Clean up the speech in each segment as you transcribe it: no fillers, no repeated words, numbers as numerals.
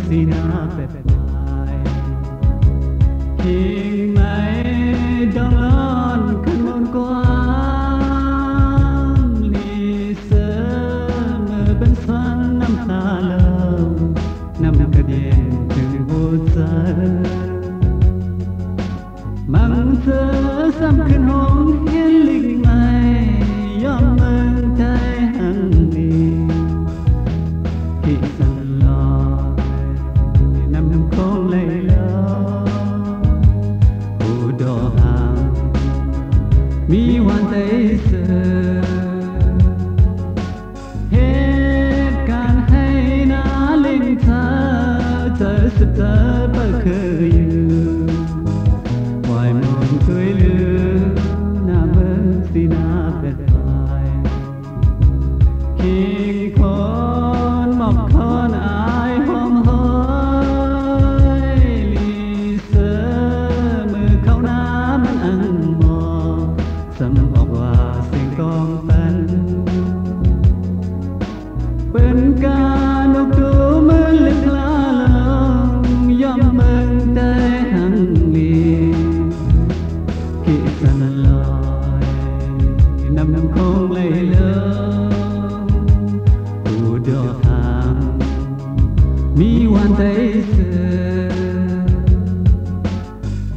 sina pet mai khi mai đông lon khăn môn quan lì sơ mơ bên xoan năm ta lâu năm cả điện từng vô giờ mang thơ xăm khăn hôn hiến linh mai yom mừng tay hằng đi khi sân lo năm năm không lấy lo u đỏ hàng mi hoàn tay sơ hết can hay na linh thơ thơ sụp thơ bơ khơi ngoài môn cười lư nam ơn xin áp khi con mọc con ai hôm hối lì sơ mơ khâu ná mình ăn mò sầm học và sinh con tân bên ca nụ tu mơ lực la lòng yom mừng tay hằng lì khi sân lòi năm năm không lấy lỡ đỏ hàng mi hoàn tay sơ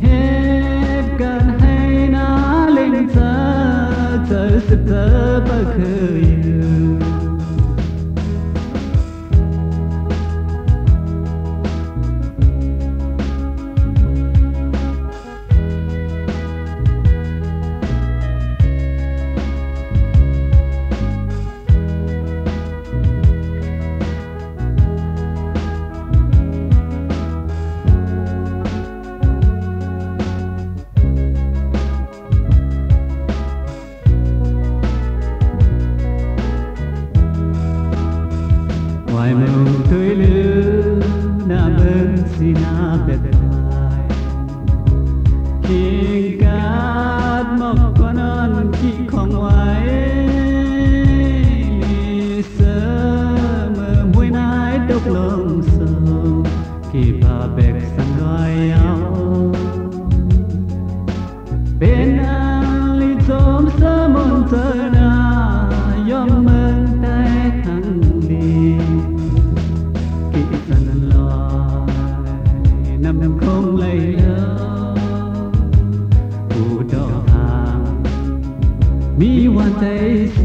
hết cần hay ná linh thơ thơ sụp thơ bơ khơi ngoài mộng tươi lứa nam ơn xin áp lại khi cát mọc con non khi không ngoài lì sơ mơ mùi nái đốc lòng sâu khi bà bẹt săn đói áo bên ăn lì tôm sơ môn thơ na yom mừng tay hằng đi năm năm không lấy lỡ u đỏ hàng mi hoàn tay sơ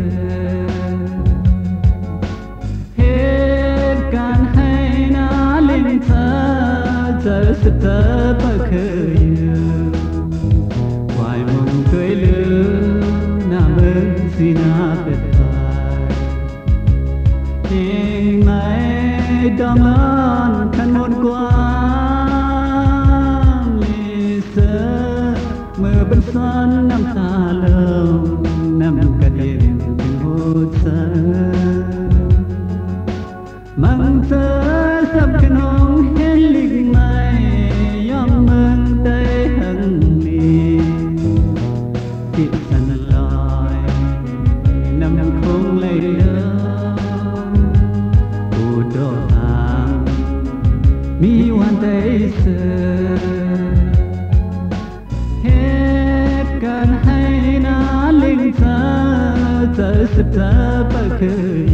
hết can hay ná linh thơ thơ sụp thơ bơ khơi ngoài mộng cười lứa nam ơn xin áp lại nhưng mai đom lon khăn môn quan lì sơ mơ bên xoan năm ta lâu năm cả điện từng vô giờ mang thơ sắp khăn hồng hết linh mai yom mừng tay hằng đi khi sân lòi năm năm không lấy lỡ u đỏ hàng mi hoàn tay sơ hết cần hay ná linh thơ thơ sụp thơ bơ khơi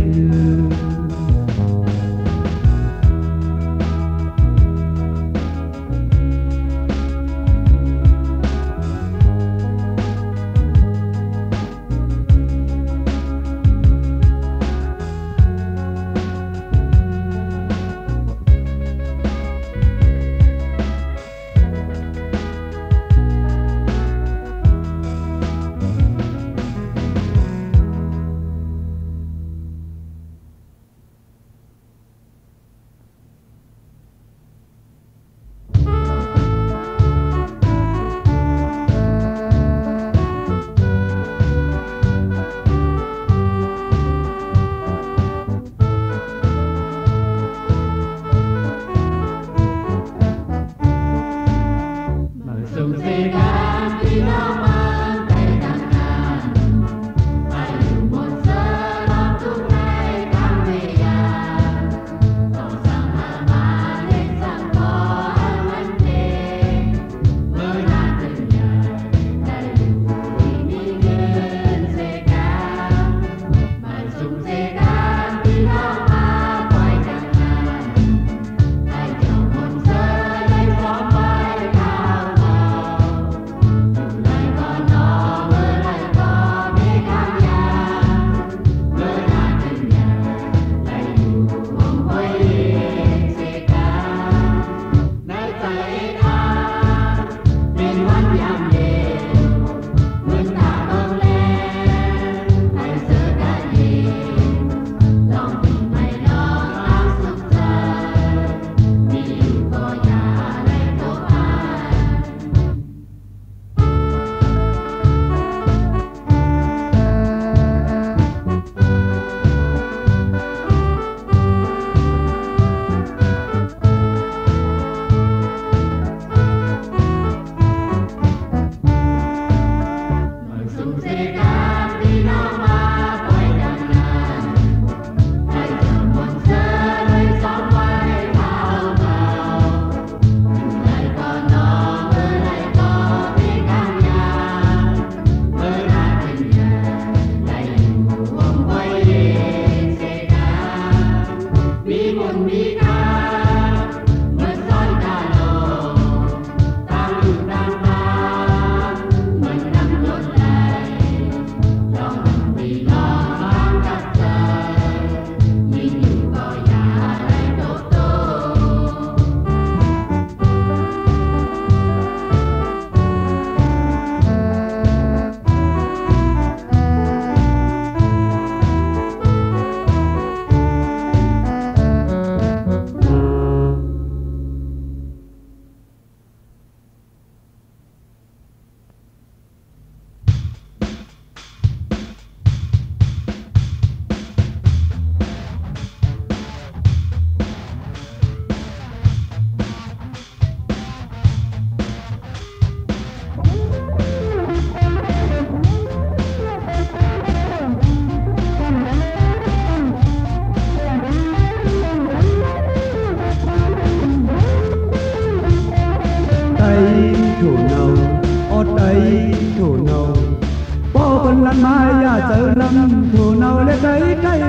bần lăn mai ya chờ lắm thù nào lê trái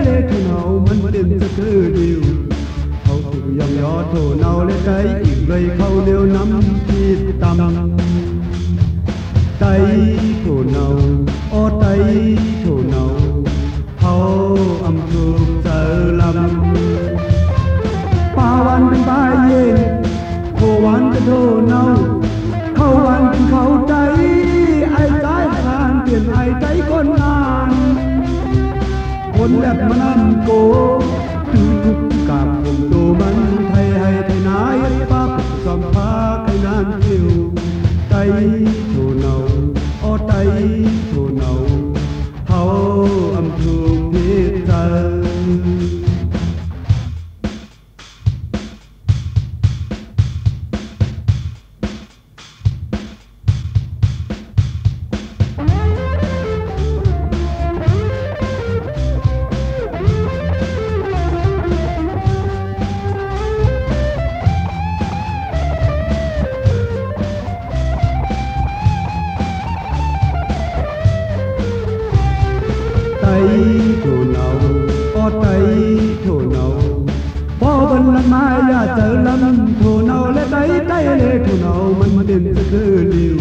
lê thù nào mình đến cho cứ điều hậu thù dòng gió thù nào lê trái gây khâu đều nắm chi tâm tay thù nào ô tay thù nào hậu âm thuộc chờ lắm baวันเป็นbaเย็นโควันเป็นโทเนาเข้าวันเป็นเข้าใจไอ้ใจงานเปลี่ยนไอ้ใจคนงานคนแบบมันนั่นโกถือทุกกาบผมโตมันไทยให้ไทยนายปักสอมพาไข่นานเที่ยวใจโทเนาอ้อใจโทเนาเขาอำถูกพิจารthù nào có tay thù nào bao bần lăn mai ya chờ lắm thù nào lê tay lê thù nào mình đến cho cứ điều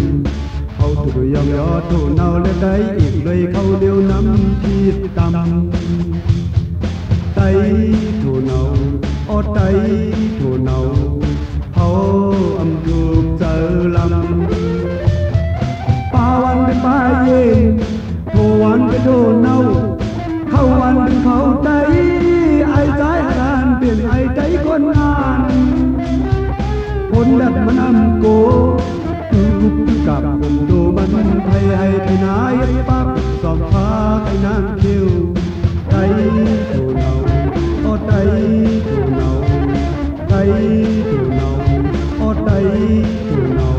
hậu thù dòng gió thù nào lê tay ít lời khâu điều nắm chi tâm tay thù nào có tay thù nào hậu âm thuộc chờ lắm baวันเป็นbaเย็นโทวันเป็นโทเนาเข้าวันเป็นเข้าใจไอ้ใจหานเปลี่ยนไอ้ใจคนงานคนแบบมันอำโกคือกุกกับผมโตมันไทยให้ไทยนายปักสองพาไข่นางเขียวใจโถเนาอ้อใจโถเนาใจโถเนาอ้อใจโถเนา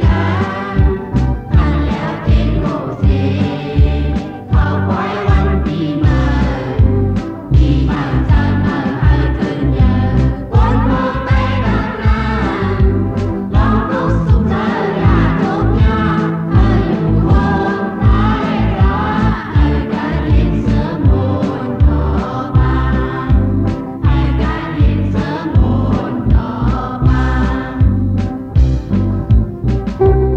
Hãy subscribe cho kênh Ghiền Mì Gõ để không bỏ lỡ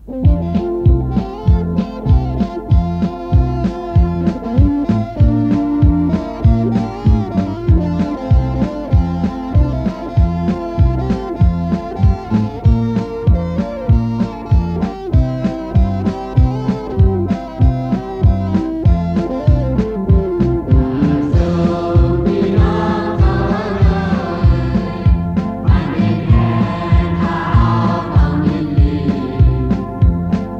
Hãy subscribe cho kênh Ghiền Mì Gõ để không bỏ lỡ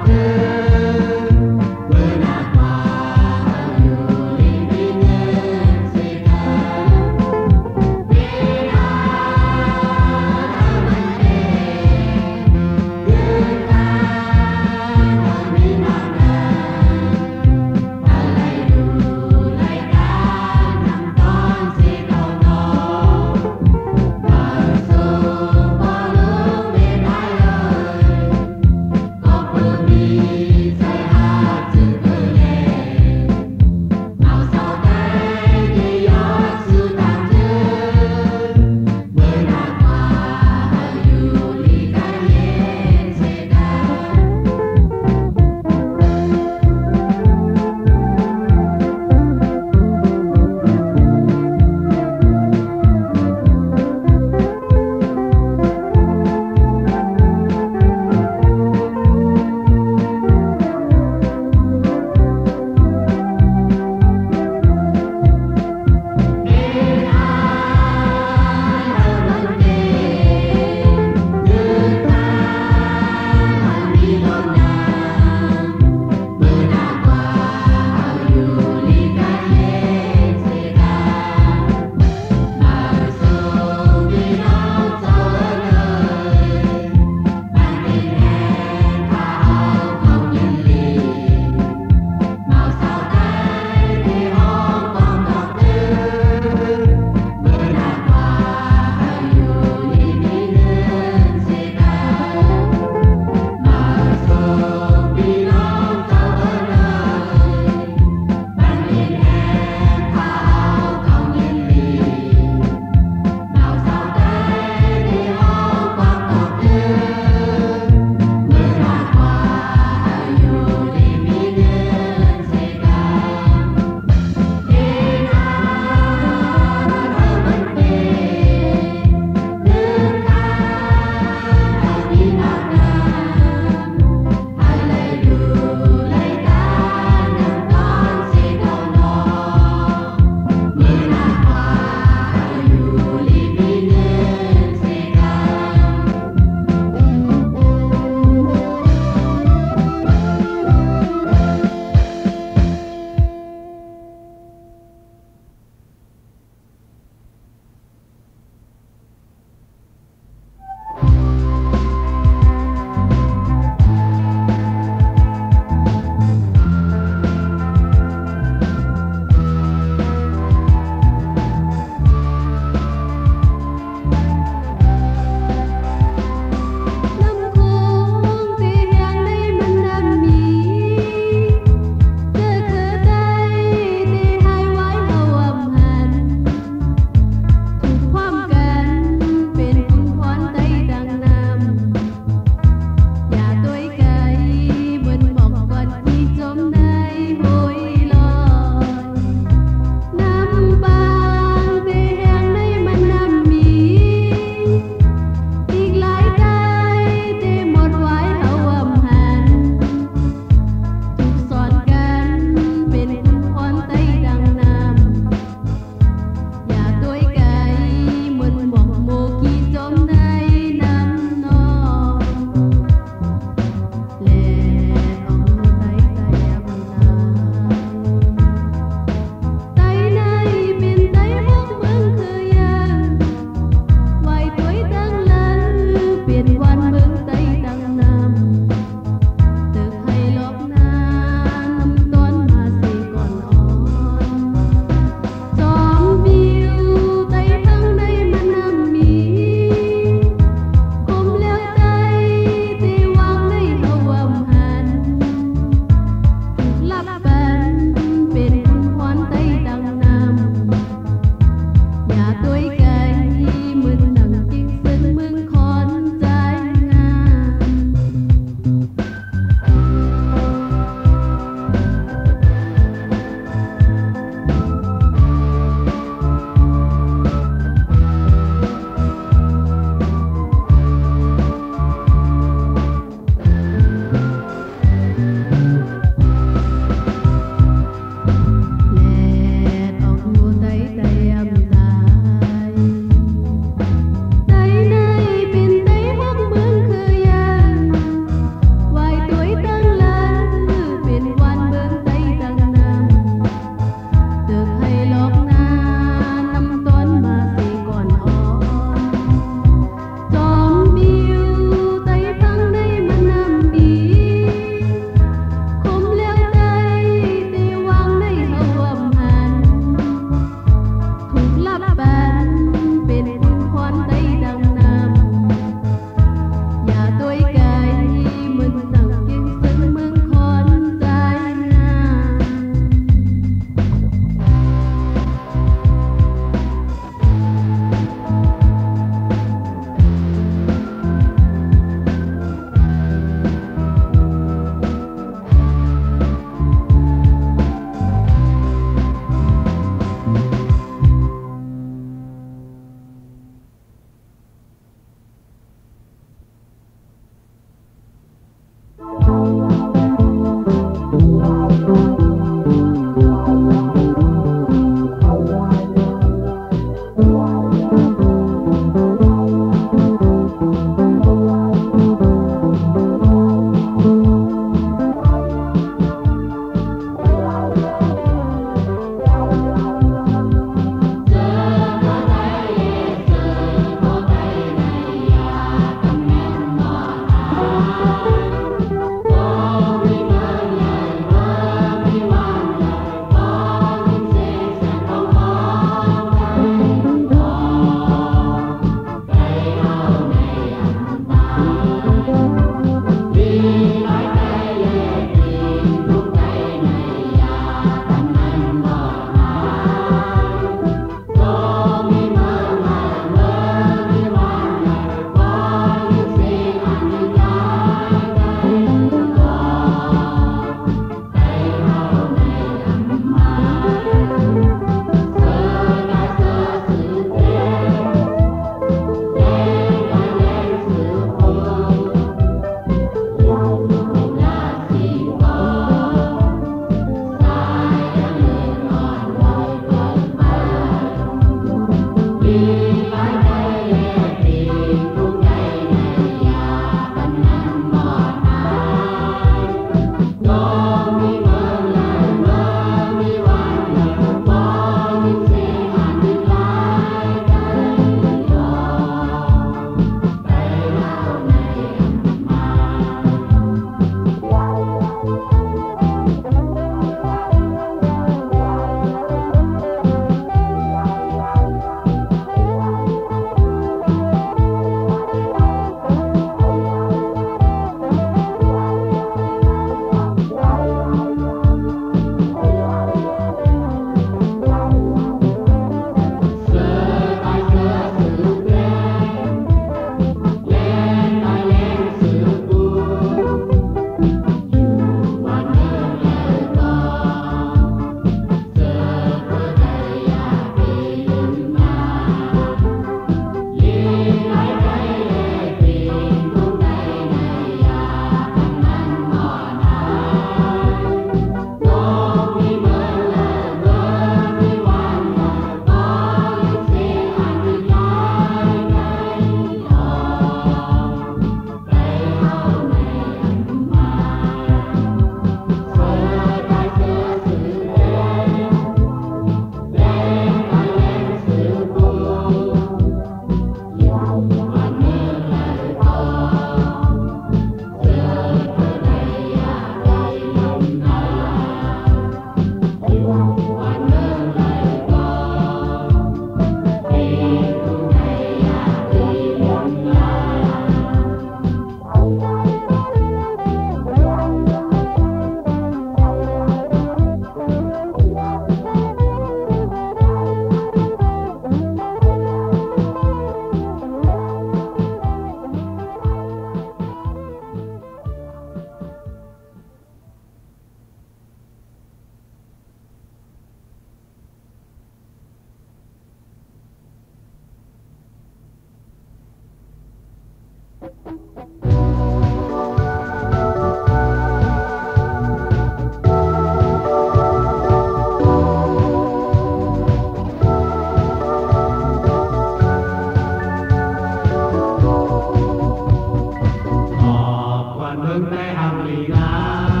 Họp quan hưng nay hàng lì ngã